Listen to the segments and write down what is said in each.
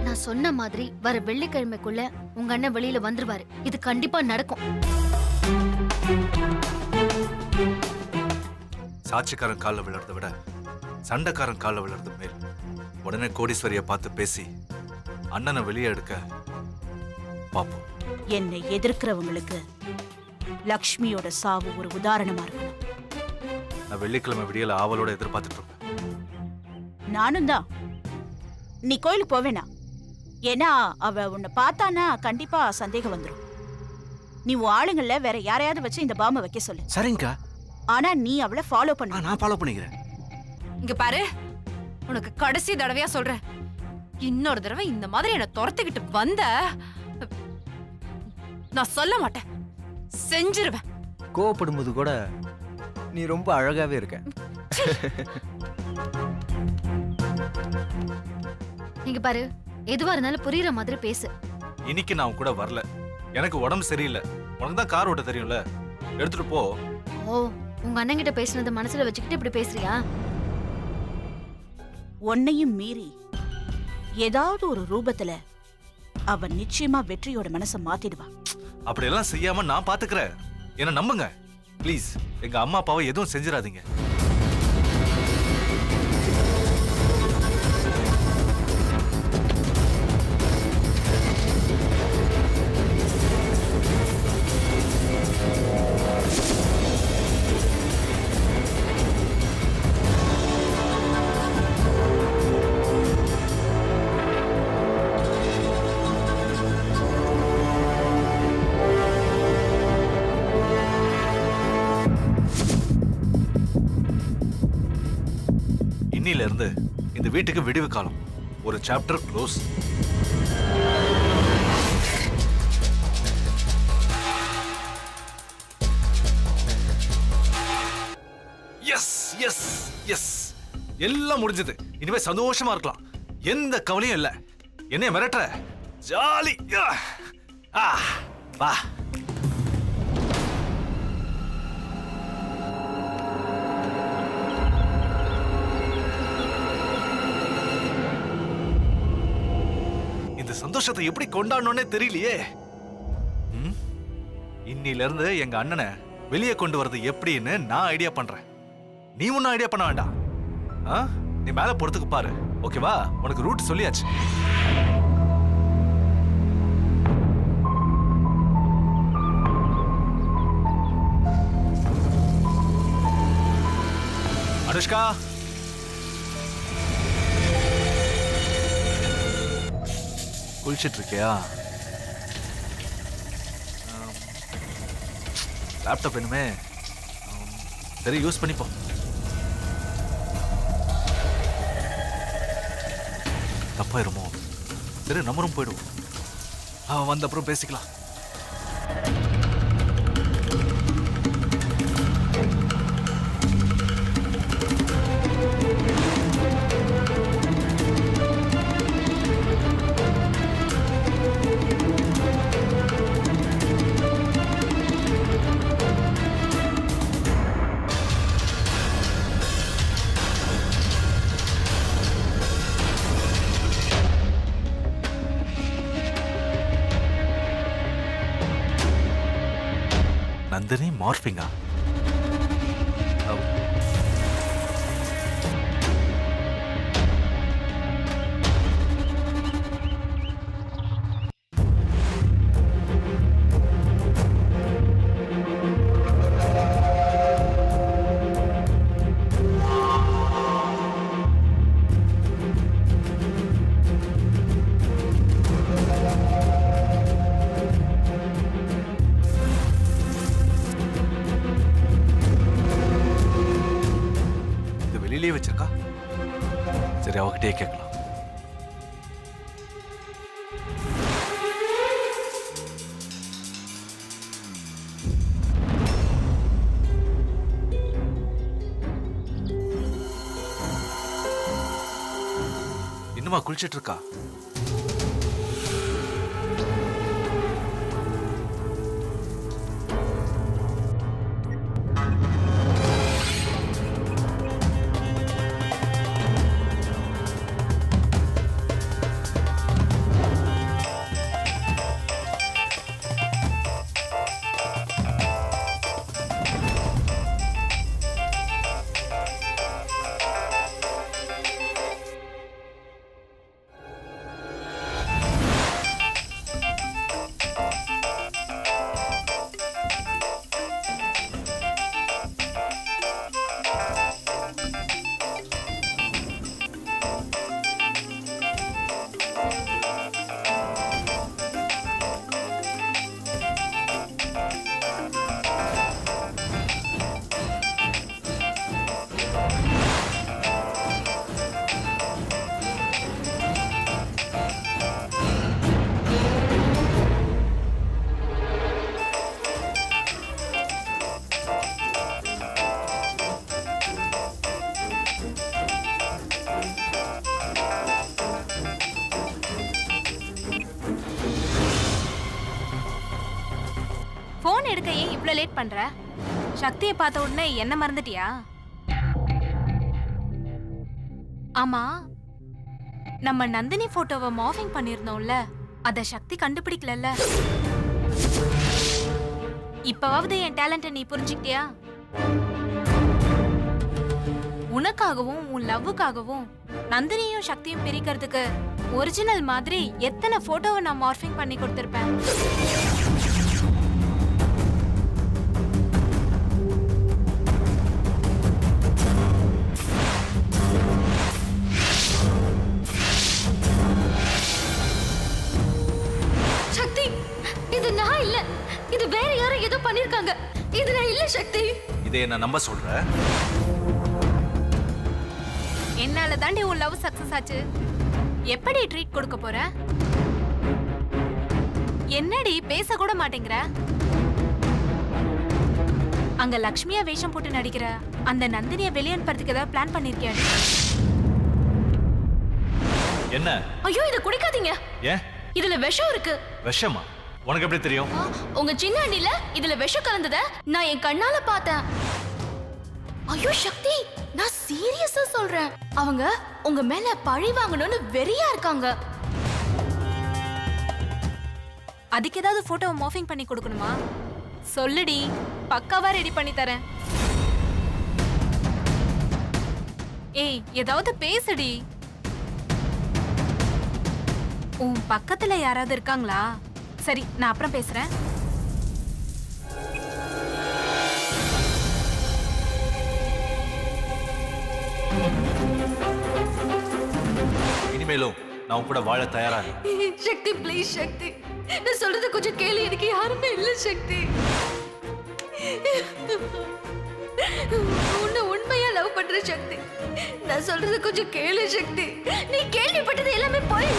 நான் சொன்ன மாதிரி வர வெள்ளிக்கிழமைக்குள்ள உங்க அண்ணன் வெளியில வந்துருவாரு. இது கண்டிப்பா நடக்கும். சாட்சிக்காரன் காலில் விழுறத விட சண்டைக்காரன் காலில் விழுறது மேல். உடனே கோடீஸ்வரியை பார்த்து பேசி அண்ணனை வெளியே எடுக்க பாப்போம். என்னை எதிர்க்கிறவங்களுக்கு லக்ஷ்மியோட சாவு ஒரு உதாரணமா இருக்கணும். நான் வெள்ளிக்கிழமை விடியல ஆவலோட எதிர்பார்த்துட்டு இருப்பேன். நானும் தான். நீ கோயிலுக்கு போவேனா? ஏன்னா அவ உன்னை பார்த்தானா கண்டிப்பா சந்தேகம் வந்துடும். நீ உன் ஆளுங்கள்ல வேற யாரையாவது வச்சு இந்த பாம்பை வைக்க சொல்லு. சரிங்கக்கா. ஆனா நீ அவளை ஃபாலோ பண்ணு. நான் ஃபாலோ பண்ணிக்கிறேன். இங்க பாரு, உனக்கு கடைசி தடவையா சொல்றேன். இன்னொரு தடவை இந்த மாதிரி என்ன துரத்துக்கிட்டு வந்த நான் சொல்ல மாட்டேன், செஞ்சிருவேன். கோவப்படும்போது கூட நீ ரொம்ப அழகாவே இருக்க. நீங்க பாரு, எதுவா இருந்தாலும் புரியுற மாதிரி பேசு. இன்னைக்கு நான் கூட வரல, எனக்கு உடம்பு சரியில்லை. உனக்கு தான் கார் ஓட்ட தெரியும்ல, எடுத்துட்டு போ. ஓ, உங்க அண்ணன் கிட்ட பேசுனத மனசுல வச்சுக்கிட்டு இப்படி பேசுறியா? உன்னையும் மீறி ஏதாவது ஒரு ரூபத்துல அவன் நிச்சயமா வெற்றியோட மனசை மாத்திடுவா. அப்படியெல்லாம் செய்யாம நான் பாத்துக்கிறேன். என்ன நம்புங்க ப்ளீஸ். எங்க அம்மா அப்பாவை எதுவும் செஞ்சிடாதீங்க. இன்னில இருந்து இந்த வீட்டுக்கு விடிவு காலம். ஒரு chapter close. Yes yes yes, எல்லாம் முடிஞ்சது. இனிமே சந்தோஷமா இருக்கலாம். எந்த கவலையும் இல்ல. என்னைய மிரட்டுற? ஜாலி. வா. சந்தோஷத்தை எப்படி கொண்டாடணும்னே தெரியலையே. இன்னில இருந்து எங்க அண்ணனை வெளியே கொண்டு வரது எப்படின்னு நான் ஐடியா பண்றேன். நீ ஒன்னும் ஐடியா பண்ண வேண்டாம். நீ மேல போறதுக்கு பாரு, ஓகேவா? உனக்கு ரூட் சொல்லியாச்சு. அனுஷ்கா, குளிச்சிட்டு இருக்கியா? லேப்டாப் வேணுமே. சரி, யூஸ் பண்ணிப்போ. தப்பாயிருமோ? சரி, நம்மளும் போயிடுவோம். வந்த அப்புறம் பேசிக்கலாம். நந்தினி மார்பிங்கா? வச்சிருக்கா? சரி, அவகிட்டே கேட்கலாம். இன்னுமா குளிச்சிட்டு இருக்கா? இவ்ளோ லேட் பண்ற? சக்தியை பார்த்த உடனே என்ன மறந்துட்டியா? ஆமா, நம்ம நந்தினி போட்டோவை மார்ஃபிங் பண்ணிருந்தோம்ல, அத சக்தி கண்டுபிடிக்கலல்ல. இப்பவாவது என் டேலண்ட நீ புரிஞ்சுக்கிட்டியா? உனக்காகவும் உன் லவ்வுக்காகவும் நந்தினியும் சக்தியும் பிரிக்கிறதுக்கு ஒரிஜினல் மாதிரி எத்தனை போட்டோவை நான் மார்ஃபிங் பண்ணி கொடுத்திருப்பேன். சக்தி, இது நான் இல்ல, இது வேற யாரோ ஏதோ பண்ணிருக்காங்க. இது நான் இல்ல சக்தி. இதை என்ன நம்ப சொல்ற? என்னால தாண்டி உன் லவ் சக்சஸ் ஆச்சு. எப்படி ட்ரீட் கொடுக்க போற? என்னடி பேச கூட மாட்டேங்கிற? அங்க லக்ஷ்மியா வேஷம் போட்டு நடிக்கிற அந்த நந்தினிய வெளிய அனுப்புறதுக்கு ஏதாவது பிளான் பண்ணிருக்கியாடி? என்ன? ஐயோ, இத குடிக்காதீங்க. ஏன்? இதுல விஷம் இருக்கு. விஷமா? உனக்கு எப்படி தெரியும்? உங்க சின்ன அண்ணில இதுல விஷம் கலந்தத நான் என் கண்ணால பார்த்தேன். ஐயோ சக்தி, நான் சீரியஸா சொல்றேன். அவங்க உங்க மேல பழி வாங்கணும்னு வெறியா இருக்காங்க. அதுக்கு ஏதாவது போட்டோவை மார்ஃபிங் பண்ணி கொடுக்கணுமா? சொல்லுடி, பக்காவா ரெடி பண்ணி தரேன். ஏய், ஏதாவது பேசுடி. உன் பக்கத்துல யாராவது இருக்காங்களா? சரி, நான் அப்புறம் பேசுறேன். இனிமேலும் நான் உன் கூட வாழ தயாரா இருக்கேன். சக்தி ப்ளீஸ் சக்தி, நான் சொல்றது கொஞ்சம் கேளு. எனக்கு யாருமே இல்ல சக்தி. உன்னை உண்மையா லவ் பண்ற சக்தி. நான் சொல்றது கொஞ்சம் கேளு சக்தி. நீ கேள்விப்பட்டது எல்லாமே போய்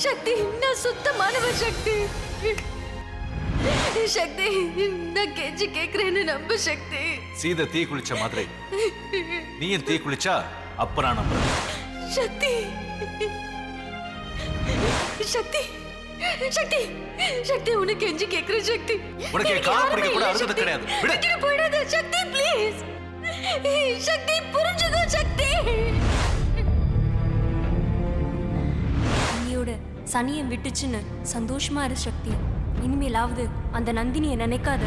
சக்தி. நான் சுத்தமானவ சக்தி. சக்தி, நான் கெஞ்சி கேக்குறேன்னு நம்ப சக்தி. சீதை தீ குளிச்ச மாதிரி நீயும் தீ குளிச்சா அப்ப நான் நம்புறேன். சக்தி, சக்தி, சக்தி, சக்தி, உனக்கு கெஞ்சி கேக்குற சக்தி. உனக்கு என் கால் பிடிக்க கூட அருகதை கிடையாது. விடு. விட்டுட்டு போயிடாத சக்தி ப்ளீஸ். சக்தி, புரிஞ்சுக்கோ சக்தி. நீயோட சனியை விட்டுச்சுன்னு சந்தோஷமா இரு சக்தி. இனிமேலாவது அந்த நந்தினியை நினைக்காத.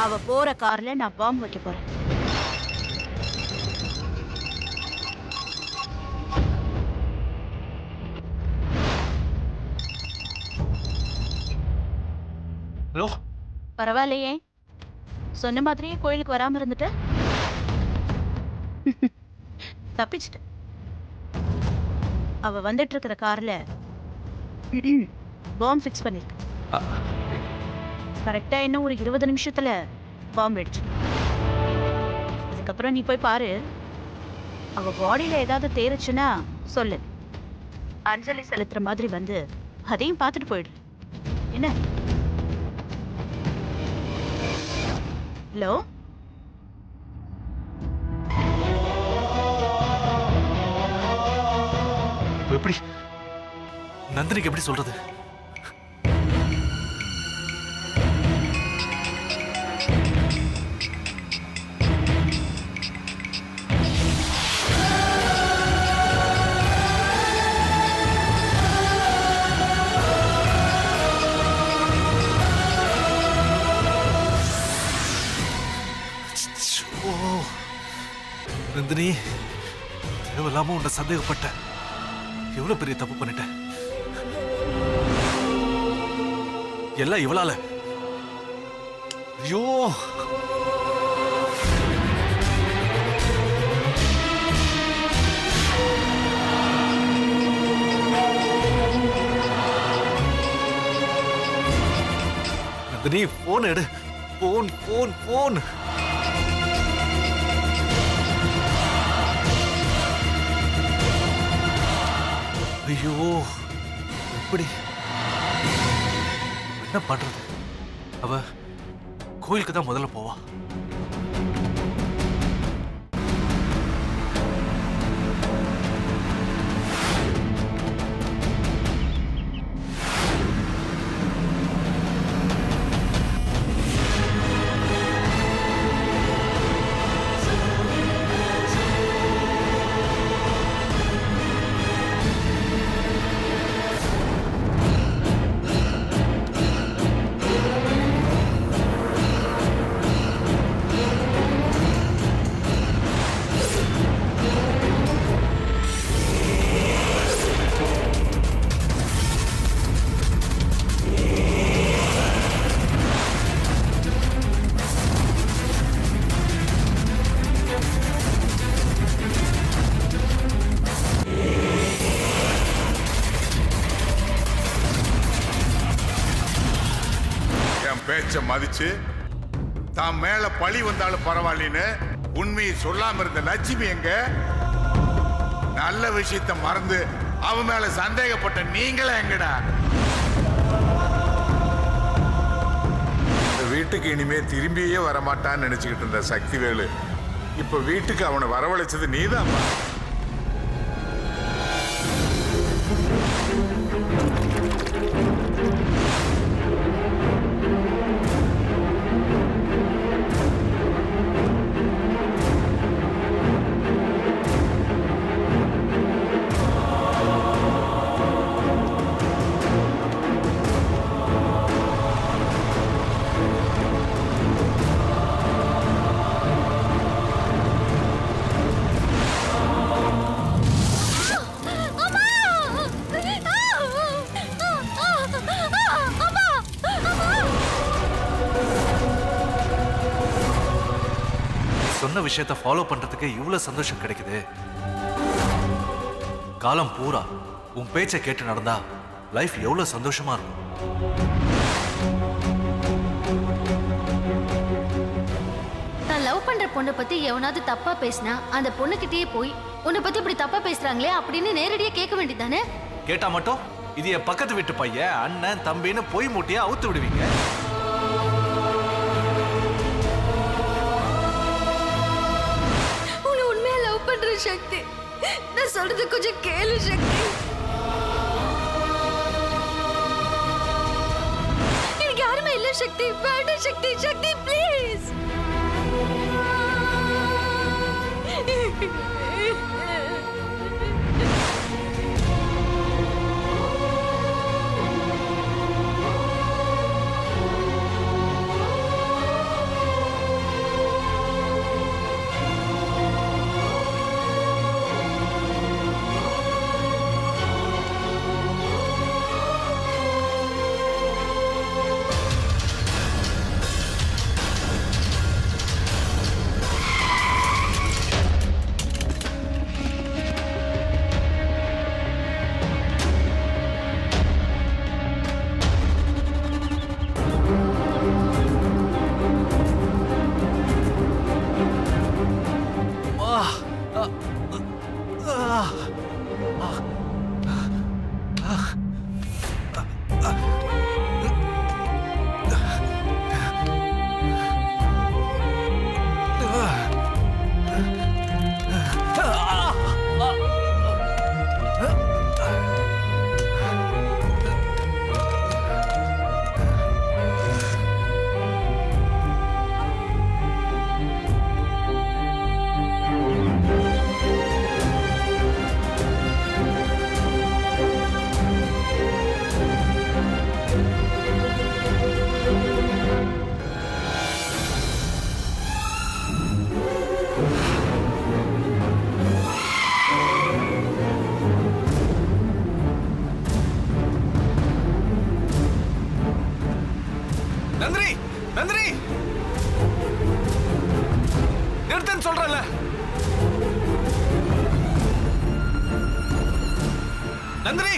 அவ போற கார்ல நான் பாம்பு வைக்க போறேன். ஹலோ பரவாயில்லையே, சொன்ன மாதிரியே கோயிலுக்கு வராம இருந்துட்ட. தப்பிச்சிட்ட. அவ வந்துட்டு இருக்கிற கார்ல பாம்பு ஃபிக்ஸ் பண்ணிருக்கு. கரெக்டா இன்னும் ஒரு 20 நிமிஷத்துல பாம்பு வெடிச்சு. அதுக்கப்புறம் நீ போய் பாரு. அவ பாடியில ஏதாவது தேறுச்சுன்னா சொல்லு. அஞ்சலி செலுத்துற மாதிரி வந்து அதையும் பார்த்துட்டு போயிடு. என்ன? ஹலோ, இப்ப எப்படி நந்தினிக்கு எப்படி சொல்றது? ஓ, நந்தினி, தேவையில்லாம உன்னை சந்தேகப்பட்டேன். எவ்வளவு பெரிய தப்பு பண்ணிட்டேன். எல்லாம் இவளால. ஐயோ, நந்தினி, போன் எடு. Phone phone phone. ஐயோ, எப்படி என்ன பண்றது? அவ கோயிலுக்கு தான் முதல்ல போவா. பேச்ச மதிச்சு தான் மேல பழி வந்தாலும் பரவாயில்லன்னு உண்மையை சொல்லாம இருந்த லட்சுமி எங்க? நல்ல விஷயத்த மறந்து அவ மேல சந்தேகப்பட்ட நீங்களே எங்கடா? இந்த வீட்டுக்கு இனிமே திரும்பியே வரமாட்டான்னு நினைச்சுக்கிட்டு இருந்த சக்திவேலு இப்ப வீட்டுக்கு அவனை வரவழைச்சது நீதான். சொன்ன விஷயத்தை ஃபாலோ பண்றதுக்கு இவ்வளவு சந்தோஷம் கிடைக்குது. காலம் பூரா உன் பேச்சை கேட்டு நடந்தா லைஃப் எவ்வளவு சந்தோஷமா இருக்கும். நான் லவ் பண்ற பொண்ணை பத்தி எவனாவது தப்பா பேசினா அந்த பொண்ணுகிட்டயே போய் உன்னை பத்தி இப்படி தப்பா பேசுறாங்களே அப்படின்னு நேரடியா கேட்க வேண்டியதானே? கேட்டா மட்டும் இது என் பக்கத்து வீட்டு பையன், அண்ணன், தம்பின்னு பொய் மூட்டையா அவுத்து விடுவீங்க. உன்னை உண்மையா லவ் பண்ற சக்தி, நான் சொல்றது கொஞ்சம் கேளு சக்தி. எனக்கு யாருமே இல்ல சக்தி, வேண்டாம் சக்தி. சக்தி ப்ளீஸ். நிறுத்துன்னு சொல்றல. நந்தினி,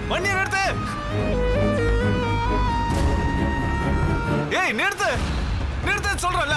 வண்டியை நிறுத்து. ஏய் நிறுத்து, நிறுத்துன்னு சொல்றல.